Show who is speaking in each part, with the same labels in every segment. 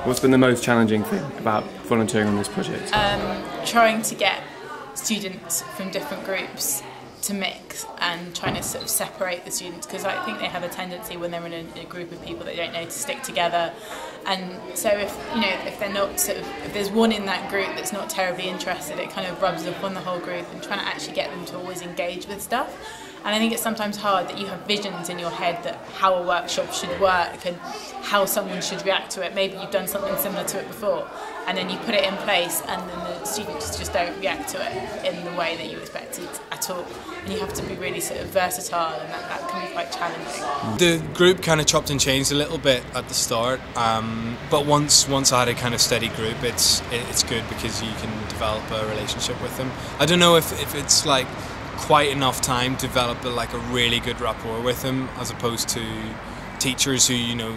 Speaker 1: What's been the most challenging thing about volunteering on this project?
Speaker 2: Trying to get students from different groups to mix and trying to sort of separate the students, because I think they have a tendency when they're in a group of people they don't know to stick together. And so if they're not if there's one in that group that's not terribly interested, it kind of rubs off on the whole group, and trying to actually get them to always engage with stuff. And I think it's sometimes hard that you have visions in your head that how a workshop should work and how someone should react to it. Maybe you've done something similar to it before, and then you put it in place and then the students just don't react to it in the way that you expected at all. And you have to be really sort of versatile, and that can be quite challenging.
Speaker 3: The group kind of chopped and changed a little bit at the start, but once I had a kind of steady group, it's good because you can develop a relationship with them. I don't know if it's like quite enough time to develop a really good rapport with them, as opposed to teachers who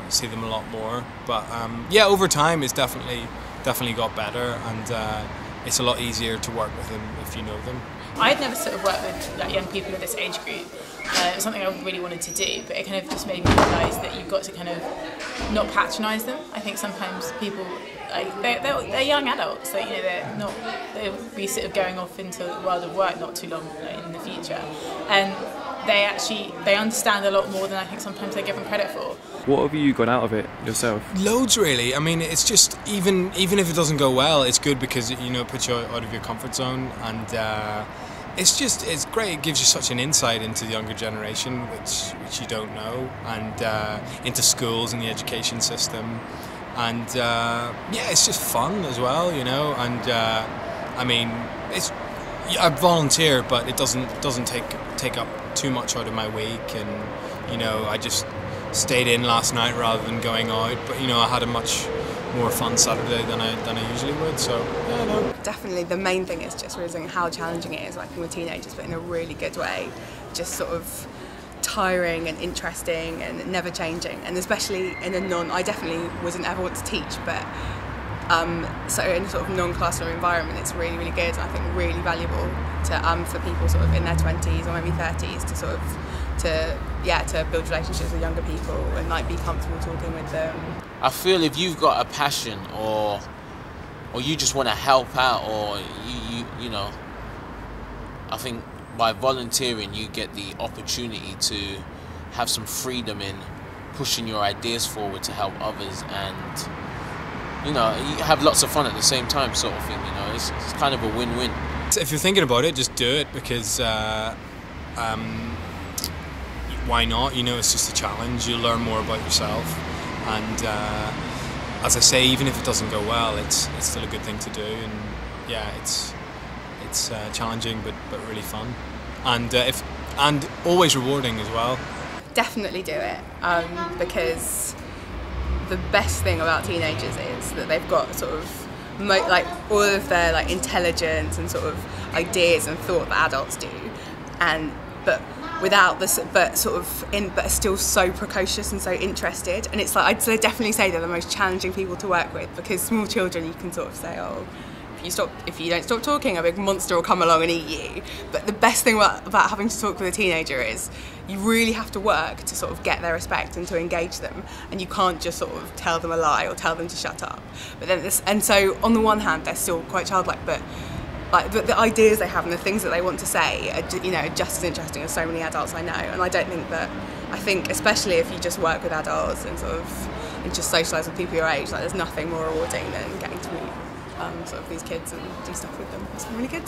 Speaker 3: see them a lot more. But yeah, over time it's definitely got better, and it's a lot easier to work with them if you know them.
Speaker 2: I'd never sort of worked with young people of this age group. It was something I really wanted to do, but it kind of just made me realise that you've got to kind of not patronise them. I think sometimes people, they're young adults, they'll be sort of going off into the world of work not too long in the future, and they understand a lot more than I think sometimes they're given credit for.
Speaker 1: What have you got out of it yourself?
Speaker 3: Loads, really. I mean, it's just even if it doesn't go well, it's good because it puts you out of your comfort zone, and it's great. It gives you such an insight into the younger generation, which you don't know, and into schools and the education system, and yeah, it's just fun as well, And I mean, I volunteer, but it doesn't take up too much out of my week, and I just stayed in last night rather than going out. But I had a much more fun Saturday than I usually would. So yeah, no.
Speaker 4: Definitely, the main thing is just realising how challenging it is working with teenagers, but in a really good way. Just sort of tiring and interesting and never changing, and especially in I definitely wouldn't ever want to teach, but so in a sort of non-classroom environment, it's really, really good, and I think really valuable to for people sort of in their 20s or maybe 30s to sort of to build relationships with younger people and be comfortable talking with them.
Speaker 5: I feel if you've got a passion or you just want to help out, or you know, I think by volunteering you get the opportunity to have some freedom in pushing your ideas forward to help others, and you have lots of fun at the same time, sort of thing. It's kind of a win-win.
Speaker 3: If you're thinking about it, just do it, because why not? It's just a challenge. You'll learn more about yourself, and as I say, even if it doesn't go well, it's still a good thing to do. And yeah, it's challenging but really fun, and always rewarding as well.
Speaker 4: Definitely do it, because the best thing about teenagers is that they've got sort of all of their intelligence and sort of ideas and thought that adults do, but without this, but are still so precocious and so interested. And it's I'd definitely say they're the most challenging people to work with, because small children, you can sort of say, oh, if you don't stop talking, a big monster will come along and eat you. But the best thing about having to talk with a teenager is you really have to work to sort of get their respect and to engage them, and you can't just sort of tell them a lie or tell them to shut up. But then and so on the one hand, they're still quite childlike, but the ideas they have and the things that they want to say are just as interesting as so many adults I know. And I think especially if you just work with adults and just socialise with people your age, there's nothing more rewarding than getting to meet sort of these kids and do stuff with them. It's really good.